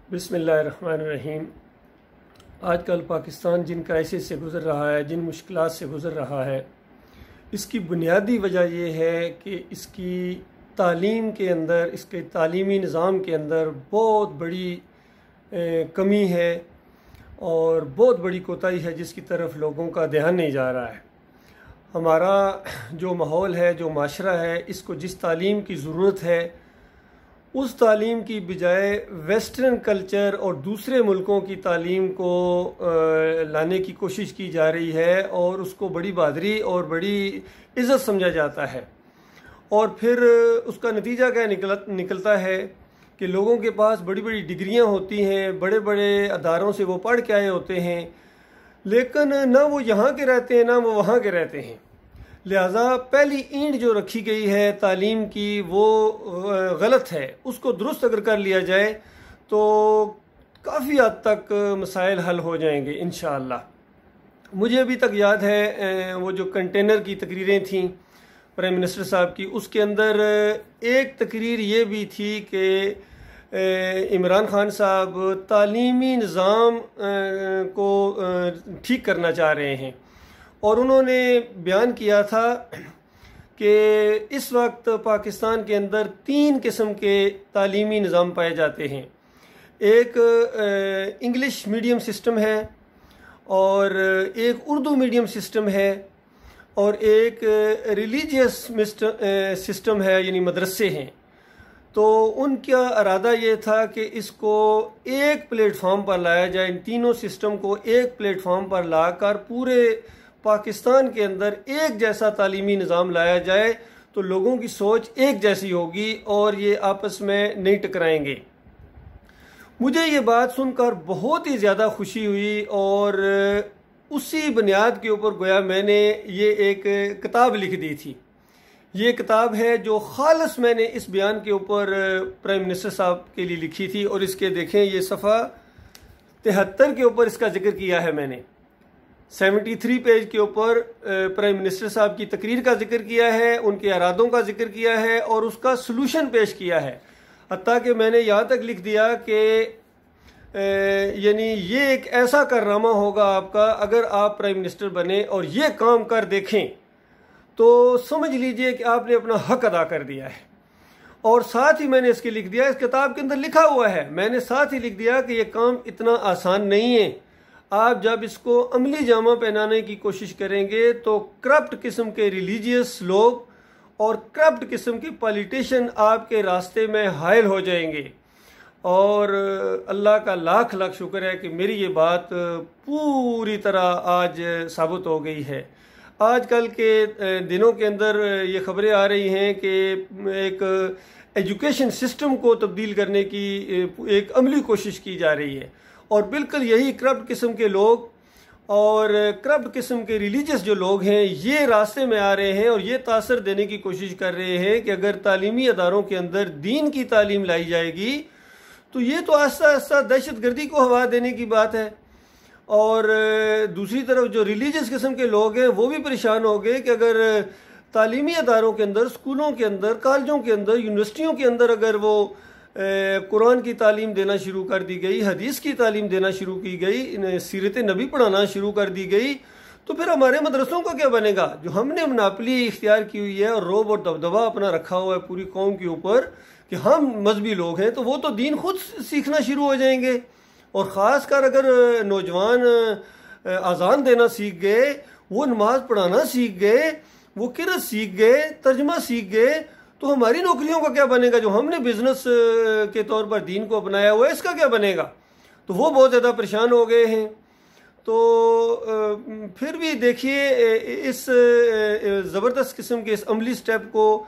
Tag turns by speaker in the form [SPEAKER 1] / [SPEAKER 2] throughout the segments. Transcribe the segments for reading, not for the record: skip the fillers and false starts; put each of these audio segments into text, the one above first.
[SPEAKER 1] बिस्मिल्लाहिर्रहमानिर्रहीम। आजकल पाकिस्तान जिन क्राइसिस से गुज़र रहा है, जिन मुश्किलात से गुज़र रहा है, इसकी बुनियादी वजह यह है कि इसकी तालीम के अंदर, इसके तालीमी निज़ाम के अंदर बहुत बड़ी कमी है और बहुत बड़ी कोताही है जिसकी तरफ लोगों का ध्यान नहीं जा रहा है। हमारा जो माहौल है, जो माशरा है, इसको जिस तालीम की ज़रूरत है उस तालीम की बजाय वेस्टर्न कल्चर और दूसरे मुल्कों की तालीम को लाने की कोशिश की जा रही है और उसको बड़ी बहादुरी और बड़ी इज़्ज़त समझा जाता है। और फिर उसका नतीजा क्या निकलता है कि लोगों के पास बड़ी बड़ी डिग्रियां होती हैं, बड़े बड़े अदारों से वो पढ़ के आए होते हैं, लेकिन ना वो यहाँ के रहते हैं ना वो वहाँ के रहते हैं। लिहाजा पहली ईंट जो रखी गई है तालीम की वो गलत है। उसको दुरुस्त अगर कर लिया जाए तो काफ़ी हद तक मसाइल हल हो जाएंगे इंशाअल्लाह। मुझे अभी तक याद है वो जो कंटेनर की तकरीरें थीं प्राइम मिनिस्टर साहब की, उसके अंदर एक तकरीर ये भी थी कि इमरान खान साहब तालीमी निज़ाम को ठीक करना चाह रहे हैं और उन्होंने बयान किया था कि इस वक्त पाकिस्तान के अंदर 3 किस्म के तालीमी निज़ाम पाए जाते हैं। एक इंग्लिश मीडियम सिस्टम है और एक उर्दू मीडियम सिस्टम है और एक रिलीजियस सिस्टम है, यानी मदरसे हैं। तो उनका इरादा ये था कि इसको एक प्लेटफॉर्म पर लाया जाए, इन तीनों सिस्टम को एक प्लेटफॉर्म पर लाकर पूरे पाकिस्तान के अंदर एक जैसा तालीमी निज़ाम लाया जाए तो लोगों की सोच एक जैसी होगी और ये आपस में नहीं टकराएंगे। मुझे ये बात सुनकर बहुत ही ज़्यादा खुशी हुई और उसी बुनियाद के ऊपर गोया मैंने ये एक किताब लिख दी थी। ये किताब है जो खालिस मैंने इस बयान के ऊपर प्राइम मिनिस्टर साहब के लिए लिखी थी और इसके देखें ये सफ़ा 73 के ऊपर इसका जिक्र किया है मैंने। 73 पेज के ऊपर प्राइम मिनिस्टर साहब की तकरीर का जिक्र किया है, उनके इरादों का जिक्र किया है और उसका सलूशन पेश किया है। हत्ता कि मैंने यहाँ तक लिख दिया कि यानी ये एक ऐसा कारनामा होगा आपका अगर आप प्राइम मिनिस्टर बने और ये काम कर देखें तो समझ लीजिए कि आपने अपना हक अदा कर दिया है। और साथ ही मैंने इसके लिख दिया, इस किताब के अंदर लिखा हुआ है, मैंने साथ ही लिख दिया कि ये काम इतना आसान नहीं है। आप जब इसको अमली जामा पहनाने की कोशिश करेंगे तो करप्ट किस्म के रिलीजियस लोग और करप्ट किस्म के पॉलिटिशियन आपके रास्ते में हायल हो जाएंगे। और अल्लाह का लाख लाख शुक्र है कि मेरी ये बात पूरी तरह आज साबित हो गई है। आजकल के दिनों के अंदर ये खबरें आ रही हैं कि एक एजुकेशन सिस्टम को तब्दील करने की एक अमली कोशिश की जा रही है और बिल्कुल यही करप्ट किस्म के लोग और करप्ट किस्म के रिलीजियस जो लोग हैं ये रास्ते में आ रहे हैं और ये तासर देने की कोशिश कर रहे हैं कि अगर तालीमी अदारों के अंदर दीन की तालीम लाई जाएगी तो ये तो आस्ता आस्ता दहशत गर्दी को हवा देने की बात है। और दूसरी तरफ जो रिलीजियस किस्म के लोग हैं वो भी परेशान हो गए कि अगर तालीमी अदारों के अंदर, स्कूलों के अंदर, कॉलेजों के अंदर, यूनिवर्सिटियों के अंदर अगर वो कुरान की तालीम देना शुरू कर दी गई, हदीस की तालीम देना शुरू की गई, सीरत नबी पढ़ाना शुरू कर दी गई, तो फिर हमारे मदरसों का क्या बनेगा? जो हमने मनापली इख्तियार की हुई है और रोब और दबदबा अपना रखा हुआ है पूरी कौम के ऊपर कि हम मजहबी लोग हैं, तो वो तो दीन खुद सीखना शुरू हो जाएंगे। और ख़ास कर अगर नौजवान अजान देना सीख गए, वो नमाज पढ़ाना सीख गए, वो किरत सीख गए, तर्जमा सीख गए, तो हमारी नौकरियों का क्या बनेगा? जो हमने बिजनेस के तौर पर दीन को अपनाया हुआ है इसका क्या बनेगा? तो वो बहुत ज़्यादा परेशान हो गए हैं। तो फिर भी देखिए इस ज़बरदस्त किस्म के इस अमली स्टेप को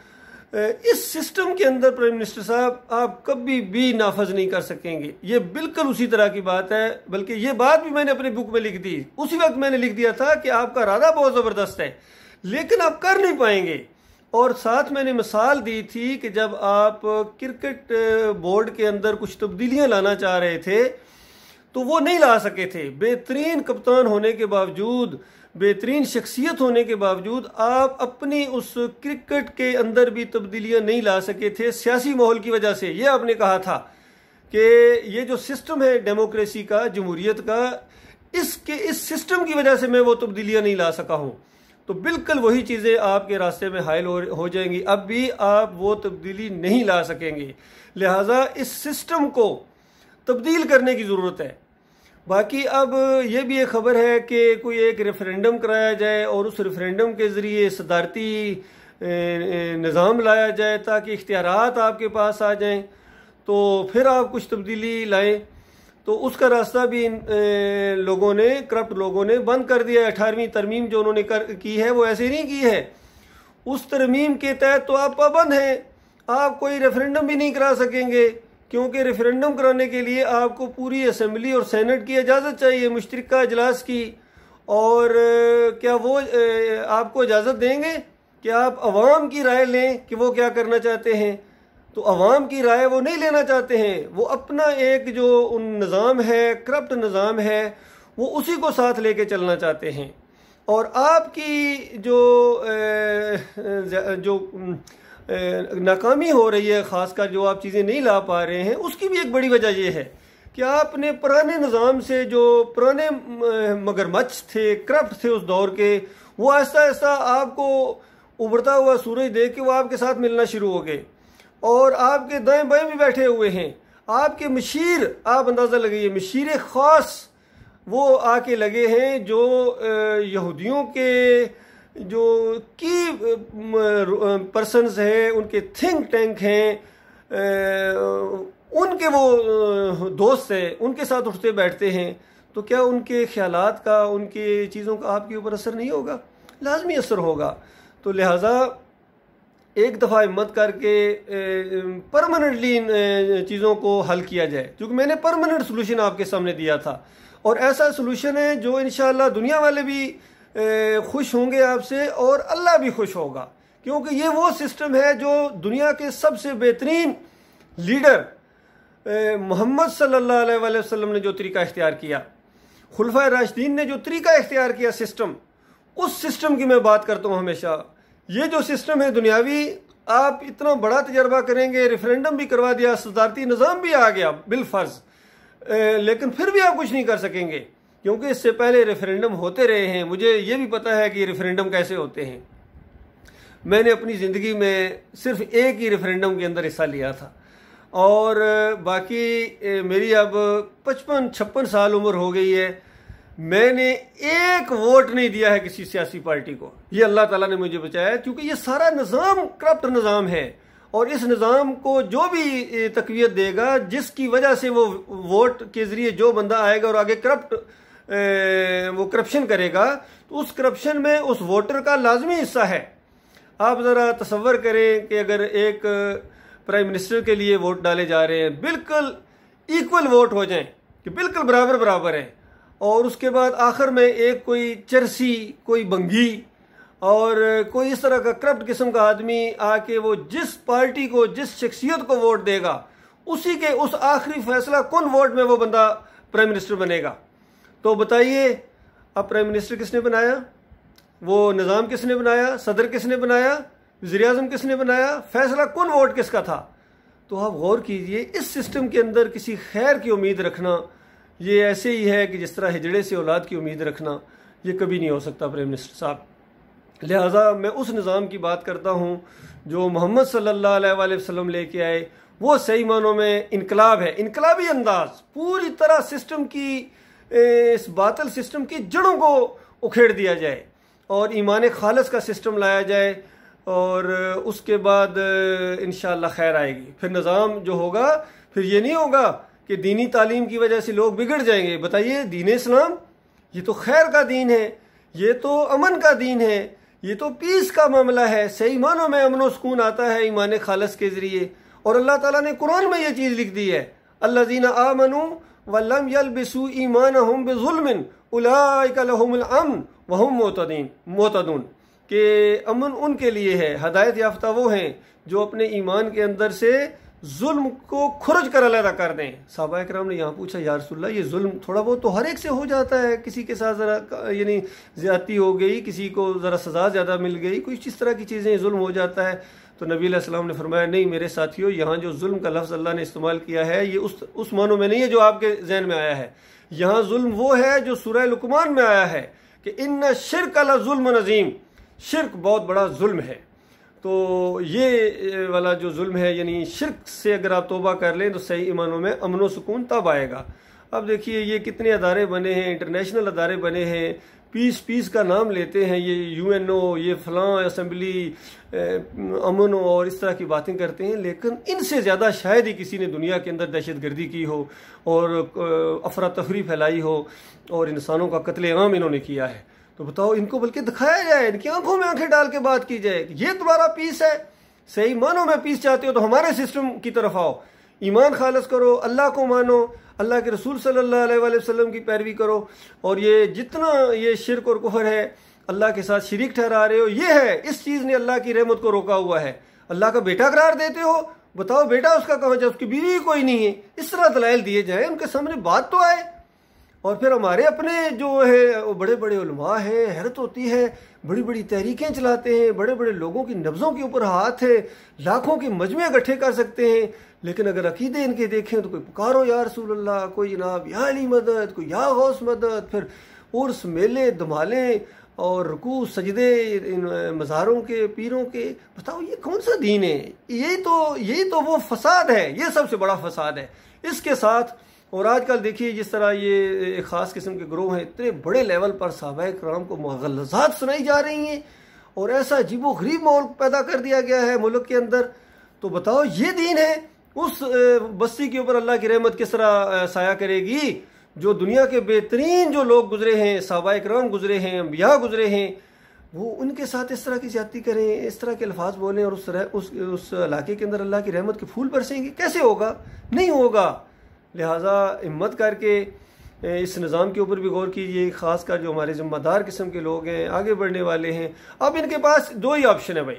[SPEAKER 1] इस सिस्टम के अंदर प्राइम मिनिस्टर साहब आप कभी भी नाफज नहीं कर सकेंगे। ये बिल्कुल उसी तरह की बात है, बल्कि ये बात भी मैंने अपनी बुक में लिख दी। उसी वक्त मैंने लिख दिया था कि आपका इरादा बहुत ज़बरदस्त है लेकिन आप कर नहीं पाएंगे। और साथ मैंने मिसाल दी थी कि जब आप क्रिकेट बोर्ड के अंदर कुछ तब्दीलियां लाना चाह रहे थे तो वो नहीं ला सके थे। बेहतरीन कप्तान होने के बावजूद, बेहतरीन शख्सियत होने के बावजूद आप अपनी उस क्रिकेट के अंदर भी तब्दीलियां नहीं ला सके थे सियासी माहौल की वजह से। ये आपने कहा था कि ये जो सिस्टम है डेमोक्रेसी का, जमहूरियत का, इस सिस्टम की वजह से मैं वो तब्दीलियाँ नहीं ला सका हूँ, तो बिल्कुल वही चीज़ें आपके रास्ते में हायल हो जाएंगी। अब भी आप वो तब्दीली नहीं ला सकेंगे। लिहाजा इस सिस्टम को तब्दील करने की ज़रूरत है। बाकी अब ये भी एक ख़बर है कि कोई एक रेफरेंडम कराया जाए और उस रेफरेंडम के ज़रिए सदारती निज़ाम लाया जाए ताकि इख्तियारात आपके पास आ जाएं, तो फिर आप कुछ तब्दीली लाएं। तो उसका रास्ता भी इन लोगों ने, करप्ट लोगों ने बंद कर दिया। 18वीं तरमीम जो उन्होंने की है वो ऐसे नहीं की है। उस तरमीम के तहत तो आप पाबंद हैं, आप कोई रेफरेंडम भी नहीं करा सकेंगे, क्योंकि रेफरेंडम कराने के लिए आपको पूरी असम्बली और सेनेट की इजाज़त चाहिए, मुश्तरका इजलास की। और क्या वो आपको इजाज़त देंगे कि आप अवाम की राय लें कि वो क्या करना चाहते हैं? तो अवाम की राय वो नहीं लेना चाहते हैं। वो अपना एक जो निज़ाम है, करप्ट निज़ाम है, वो उसी को साथ लेके चलना चाहते हैं। और आपकी जो नाकामी हो रही है, ख़ासकर जो आप चीज़ें नहीं ला पा रहे हैं, उसकी भी एक बड़ी वजह यह है कि आपने पुराने निज़ाम से, जो पुराने मगरमच्छ थे, करप्ट थे उस दौर के, वो आहिस्ता आहिस्ता आपको उभरता हुआ सूरज देख के वो आपके साथ मिलना शुरू हो गए और आपके दाएं बाएं भी बैठे हुए हैं। आपके मशीर, आप अंदाज़ा लगाइए, मशीर ख़ास वो आके लगे हैं जो यहूदियों के जो की पर्सनस हैं, उनके थिंक टैंक हैं, उनके वो दोस्त हैं, उनके साथ उठते बैठते हैं। तो क्या उनके ख्यालात का, उनके चीज़ों का आपके ऊपर असर नहीं होगा? लाजमी असर होगा। तो लिहाजा एक दफ़ा हिम्मत करके परमानेंटली इन चीज़ों को हल किया जाए, क्योंकि मैंने परमानेंट सोल्यूशन आपके सामने दिया था और ऐसा सोल्यूशन है जो इंशाअल्लाह दुनिया वाले भी खुश होंगे आपसे और अल्लाह भी खुश होगा, क्योंकि ये वो सिस्टम है जो दुनिया के सबसे बेहतरीन लीडर मोहम्मद सल्लल्लाहु अलैहि वसल्लम ने जो तरीका इख्तियार किया, खुलफाए राशिदीन ने जो तरीका इख्तियार किया सिस्टम, उस सिस्टम की मैं बात करता हूँ हमेशा। ये जो सिस्टम है दुनियावी, आप इतना बड़ा तजर्बा करेंगे, रेफरेंडम भी करवा दिया, सदारती निज़ाम भी आ गया बिलफर्ज, लेकिन फिर भी आप कुछ नहीं कर सकेंगे, क्योंकि इससे पहले रेफरेंडम होते रहे हैं। मुझे ये भी पता है कि रेफरेंडम कैसे होते हैं। मैंने अपनी ज़िंदगी में सिर्फ एक ही रेफरेंडम के अंदर हिस्सा लिया था और बाकी मेरी अब 55-56 साल उम्र हो गई है, मैंने एक वोट नहीं दिया है किसी सियासी पार्टी को। ये अल्लाह ताला ने मुझे बचाया, क्योंकि ये सारा निज़ाम करप्ट निज़ाम है और इस निज़ाम को जो भी तक़वियत देगा, जिसकी वजह से वो वोट के ज़रिए जो बंदा आएगा और आगे वो करप्शन करेगा, तो उस करप्शन में उस वोटर का लाजमी हिस्सा है। आप ज़रा तसव्वुर करें कि अगर एक प्राइम मिनिस्टर के लिए वोट डाले जा रहे हैं, बिल्कुल इक्वल वोट हो जाएं कि बिल्कुल बराबर बराबर है, और उसके बाद आखिर में एक कोई चरसी, कोई बंगी और कोई इस तरह का करप्ट किस्म का आदमी आके वो जिस पार्टी को, जिस शख्सियत को वोट देगा, उसी के उस आखिरी फैसला कुन वोट में वो बंदा प्राइम मिनिस्टर बनेगा। तो बताइए, अब प्राइम मिनिस्टर किसने बनाया? वो निज़ाम किसने बनाया? सदर किसने बनाया? वज़ीर आज़म किसने बनाया? फैसला कुन वोट किसका था? तो आप गौर कीजिए, इस सिस्टम के अंदर किसी खैर की उम्मीद रखना ये ऐसे ही है कि जिस तरह हिजड़े से औलाद की उम्मीद रखना, ये कभी नहीं हो सकता प्राइम मिनिस्टर साहब। लिहाजा मैं उस निज़ाम की बात करता हूँ जो मोहम्मद सल्लल्लाहु अलैहि वसल्लम लेके आए। वो सही मानों में इनकलाब है, इनकलाबी अंदाज, पूरी तरह सिस्टम की, इस बातिल सिस्टम की जड़ों को उखेड़ दिया जाए और ईमान खालिस का सिस्टम लाया जाए, और उसके बाद इंशाअल्लाह खैर आएगी। फिर निज़ाम जो होगा, फिर ये नहीं होगा कि दीनी तालीम की वजह से लोग बिगड़ जाएंगे। बताइए, दीन इस्लाम ये तो खैर का दीन है, ये तो अमन का दीन है, ये तो पीस का मामला है। सही मानों में अमन और सुकून आता है ईमान खालिस के ज़रिए, और अल्लाह ताला ने कुरान में ये चीज़ लिख दी है, अल्लज़ीना आमनू वल्लम यल्बिसू ईमानहुम बिज़ुल्मिन उलाइका लहुमुल अमन वहुम मुहतदून, कि अमन उनके लिए है, हदायत याफ्ता वो हैं जो अपने ईमान के अंदर से जुल्म को खुरज कर अलग कर दें। साहबा इकराम ने यहाँ पूछा, या रसूलल्लाह ये जुल्म थोड़ा बहुत तो हर एक से हो जाता है, किसी के साथ ज़रा यानी ज़्यादती हो गई, किसी को ज़रा सज़ा ज़्यादा मिल गई, कुछ इस तरह की चीज़ें जुल्म हो जाता है। तो नबी अलैहिस्सलाम ने फरमाया, नहीं मेरे साथियों, यहाँ जो जुल्म का लफ्ज़ अल्लाह ने इस्तेमाल किया है ये उस मानों में नहीं है जो आपके जहन में आया है। यहाँ जुल्म वो है जो सूरह लुकमान में आया है कि इन्ना शिर्क ला जुल्म नज़ीम, शिर्क बहुत बड़ा जुल्म है। तो ये वाला जो जुल्म है, यानी शिर्क से अगर आप तौबा कर लें तो सही ईमानों में अमन व सुकून तब आएगा। अब देखिए ये कितने अदारे बने हैं, इंटरनेशनल अदारे बने हैं, पीस का नाम लेते हैं, ये यूएनओ, ये फलां असेंबली, अमन और इस तरह की बातें करते हैं, लेकिन इनसे ज़्यादा शायद ही किसी ने दुनिया के अंदर दहशतगर्दी की हो और अफरा तफरी फैलाई हो और इंसानों का कत्लेआम इन्होंने किया है। तो बताओ, इनको बल्कि दिखाया जाए, इनकी आंखों में आंखें डाल के बात की जाए, ये तुम्हारा पीस है, सही मानो में पीस चाहते हो तो हमारे सिस्टम की तरफ आओ, ईमान खालस करो, अल्लाह को मानो, अल्लाह के रसूल सल्लल्लाहु अलैहि वसल्लम की पैरवी करो, और ये जितना ये शिर्क और कुफर है, अल्लाह के साथ शरीक ठहरा रहे हो, ये है, इस चीज़ ने अल्लाह की रहमत को रोका हुआ है। अल्लाह का बेटा करार देते हो, बताओ बेटा उसका कहाँ जाए, उसकी बीवी कोई नहीं है, इस तरह दलाइल दिए जाए, उनके सामने बात तो आए। और फिर हमारे अपने जो है वो बड़े बड़े उलमा हैं, हैरत होती है, बड़ी बड़ी तहरीकें चलाते हैं, बड़े बड़े लोगों की नब्ज़ों के ऊपर हाथ है, लाखों के मजमे इकट्ठे कर सकते हैं, लेकिन अगर अकीदे इनके देखें तो कोई पुकारो या रसूल अल्लाह, कोई जनाब या अली मदद, कोई या गौस मदद, फिर उर्स मेले धमाले और रुकू सजदे इन मज़ारों के, पीरों के। बताओ ये कौन सा दीन है? यही तो वो फसाद है, ये सबसे बड़ा फसाद है। इसके साथ और आजकल देखिए जिस तरह ये एक ख़ास किस्म के ग्रोह हैं, इतने बड़े लेवल पर सहाबाए किराम को मुग़ल्लज़ात सुनाई जा रही हैं और ऐसा अजीबो गरीब माहौल पैदा कर दिया गया है मुल्क के अंदर। तो बताओ ये दीन है? उस बस्ती के ऊपर अल्लाह की रहमत किस तरह साया करेगी? जो दुनिया के बेहतरीन जो लोग गुजरे हैं, सहाबाए किराम गुजरे हैं, अंबिया गुजरे हैं, वो उनके साथ इस तरह की ज्यादती करें, इस तरह के अल्फाज बोलें और उस इलाके के अंदर अल्लाह की रहमत के फूल बरसेंगे? कैसे होगा? नहीं होगा। लिहाजा हिम्मत करके इस निज़ाम के ऊपर भी गौर कीजिए, ख़ासकर जो हमारे ज़िम्मेदार किस्म के लोग हैं, आगे बढ़ने वाले हैं। अब इनके पास दो ही ऑप्शन है भाई,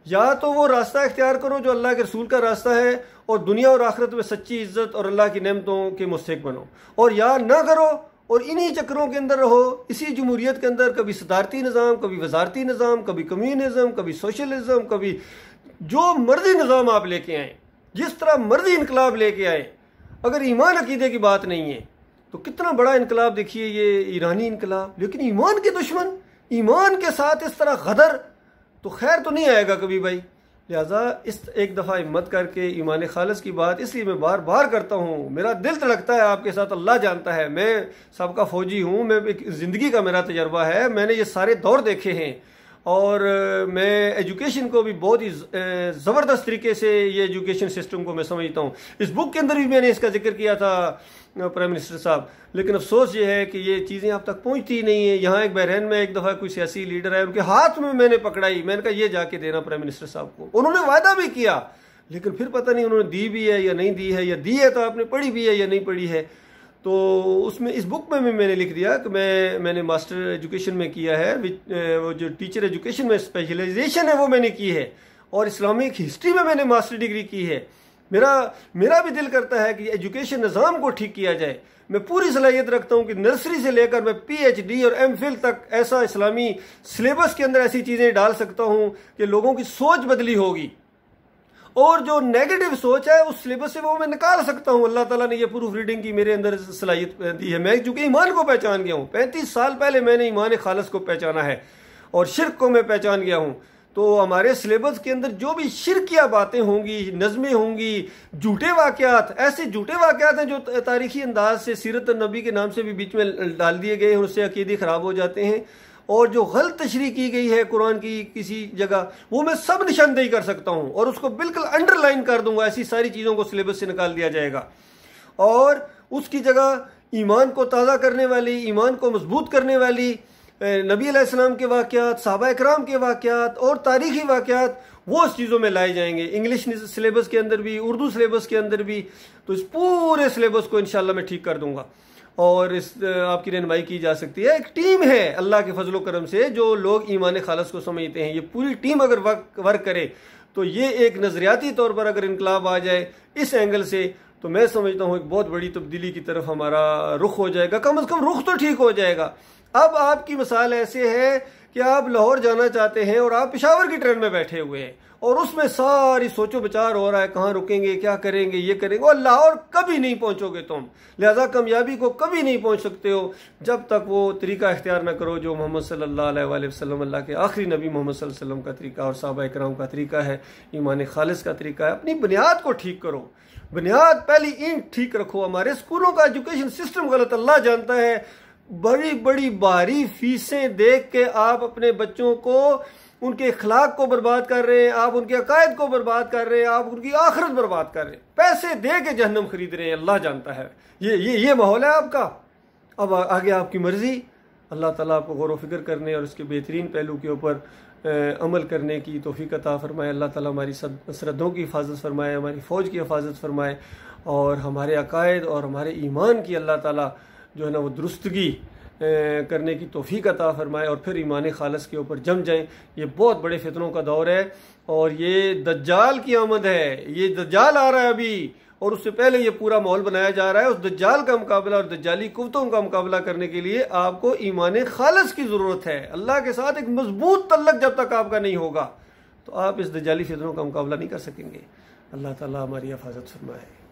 [SPEAKER 1] या तो वो रास्ता इख्तियार करो जो अल्लाह के रसूल का रास्ता है और दुनिया और आखिरत में सच्ची इज्जत और अल्लाह की नेमतों के मुस्तहिक बनो, और या ना करो और इन्हीं चक्करों के अंदर रहो, इसी जमहूरियत के अंदर कभी सदारती निज़ाम, कभी वजारती निज़ाम, कभी कम्युनिज़म, कभी सोशलिज्म, कभी जो मर्जी निज़ाम आप लेके आए, जिस तरह मर्जी इनकलाब लेके आए, अगर ईमान अकीदे की बात नहीं है तो कितना बड़ा इनकलाब देखिए ये ईरानी इनकलाब, लेकिन ईमान के दुश्मन, ईमान के साथ इस तरह गदर, तो खैर तो नहीं आएगा कभी भाई। लिहाजा इस एक दफ़ा हिम्मत करके ईमान खालिस की बात इसलिए मैं बार बार करता हूँ, मेरा दिल धड़कता है आपके साथ, अल्लाह जानता है, मैं सबका फौजी हूँ, मैं एक ज़िंदगी का मेरा तजर्बा है, मैंने ये सारे दौर देखे हैं और मैं एजुकेशन को भी बहुत ही ज़बरदस्त तरीके से ये एजुकेशन सिस्टम को मैं समझता हूँ। इस बुक के अंदर भी मैंने इसका जिक्र किया था प्राइम मिनिस्टर साहब, लेकिन अफसोस ये है कि ये चीज़ें आप तक पहुँचती ही नहीं है। यहाँ एक बहरीन में एक दफ़ा कोई सियासी लीडर है, उनके हाथ में मैंने पकड़ाई, मैंने कहा ये जाके देना प्राइम मिनिस्टर साहब को, उन्होंने वायदा भी किया, लेकिन फिर पता नहीं उन्होंने दी भी है या नहीं दी है, या दी है तो आपने पढ़ी भी है या नहीं पढ़ी है। तो उसमें इस बुक में भी मैंने लिख दिया कि मैंने मास्टर एजुकेशन में किया है, वो जो टीचर एजुकेशन में स्पेशलाइजेशन है वो मैंने की है, और इस्लामिक हिस्ट्री में मैंने मास्टर डिग्री की है। मेरा भी दिल करता है कि एजुकेशन निज़ाम को ठीक किया जाए। मैं पूरी सलाहियत रखता हूँ कि नर्सरी से लेकर मैं PhD और MPhil तक ऐसा इस्लामी सिलेबस के अंदर ऐसी चीज़ें डाल सकता हूँ कि लोगों की सोच बदली होगी, और जो नेगेटिव सोच है उस सिलेबस से वो मैं निकाल सकता हूँ। अल्लाह ताला ने ये प्रूफ रीडिंग की मेरे अंदर सलाहियत दी है। मैं चूंकि ईमान को पहचान गया हूँ, 35 साल पहले मैंने ईमान खालिस को पहचाना है और शिर्क को मैं पहचान गया हूँ। तो हमारे सिलेबस के अंदर जो भी शिर्किया बातें होंगी, नज़में होंगी, झूठे वाक़यात, ऐसे झूठे वाक़यात हैं जो तारीखी अंदाज से सीरत नबी के नाम से भी बीच में डाल दिए गए हैं, उससे अकीदे ख़राब हो जाते हैं, और जो गलत तशरीह की गई है कुरान की किसी जगह, वो मैं सब निशानदेही कर सकता हूँ और उसको बिल्कुल अंडरलाइन कर दूंगा। ऐसी सारी चीज़ों को सिलेबस से निकाल दिया जाएगा और उसकी जगह ईमान को ताज़ा करने वाली, ईमान को मजबूत करने वाली नबी अलैहिस्सलाम के वाक़यात, सहाबा इकराम के वाक़यात और तारीख़ी वाक़यात, वो इस चीज़ों में लाए जाएंगे, इंग्लिश सिलेबस के अंदर भी, उर्दू सिलेबस के अंदर भी। तो इस पूरे सिलेबस को इंशाअल्लाह मैं ठीक कर दूंगा और इस आपकी रहनुमाई की जा सकती है। एक टीम है अल्लाह के फजलो करम से, जो लोग ईमान खालिस को समझते हैं, ये पूरी टीम अगर वर्क करे तो ये एक नज़रियाती तौर पर अगर इनकलाब आ जाए इस एंगल से, तो मैं समझता हूँ एक बहुत बड़ी तब्दीली की तरफ हमारा रुख हो जाएगा, कम से कम रुख तो ठीक हो जाएगा। अब आपकी मिसाल ऐसे है कि आप लाहौर जाना चाहते हैं और आप पेशावर की ट्रेन में बैठे हुए हैं और उसमें सारी सोचो विचार हो रहा है, कहाँ रुकेंगे, क्या करेंगे, ये करेंगे, और लाहौर कभी नहीं पहुंचोगे तुम। लिहाजा कामयाबी को कभी नहीं पहुंच सकते हो जब तक वो तरीका इख्तियार ना करो जो मोहम्मद सल्लल्लाहु अलैहि वसल्लम, अल्लाह के आखिरी नबी मोहम्मद सल्लल्लाहु अलैहि वसल्लम का तरीका और सहाबा इकराम का तरीका है, ईमान खालिस का तरीका है। अपनी बुनियाद को ठीक करो, बुनियाद पहली ईंट ठीक रखो। हमारे स्कूलों का एजुकेशन सिस्टम गलत, अल्लाह जानता है। बड़ी बड़ी भारी फीसें देख के आप अपने बच्चों को, उनके अखलाक को बर्बाद कर रहे हैं, आप उनके अकायद को बर्बाद कर रहे हैं, आप उनकी आखिरत बर्बाद कर रहे हैं, पैसे दे के जहन्नम खरीद रहे हैं। अल्लाह जानता है ये माहौल है आपका। अब आगे आपकी मर्जी। अल्लाह ताला आपको गौर व फिक्र करने और उसके बेहतरीन पहलू के ऊपर अमल करने की तौफीक अता फरमाए। अल्लाह ताला हमारी सरहदों की हिफाजत फरमाए, हमारी फ़ौज की हिफाजत फरमाए और हमारे अकायद और हमारे ईमान की अल्लाह ताला जो है ना वो दुरुस्तगी करने की तौफीक अता फरमाए और फिर ईमान खालिस के ऊपर जम जाएं। ये बहुत बड़े फितनों का दौर है और ये दज्जाल की आमद है। ये दज्जाल आ रहा है अभी और उससे पहले ये पूरा माहौल बनाया जा रहा है। उस दज्जाल का मुकाबला और दज्जाली कुव्वतों का मुकाबला करने के लिए आपको ईमान खालिस की ज़रूरत है। अल्लाह के साथ एक मजबूत तल्लक जब तक आपका नहीं होगा तो आप इस दज्जाली फितनों का मुकाबला नहीं कर सकेंगे। अल्लाह ताला हमारी हिफाजत फरमाए।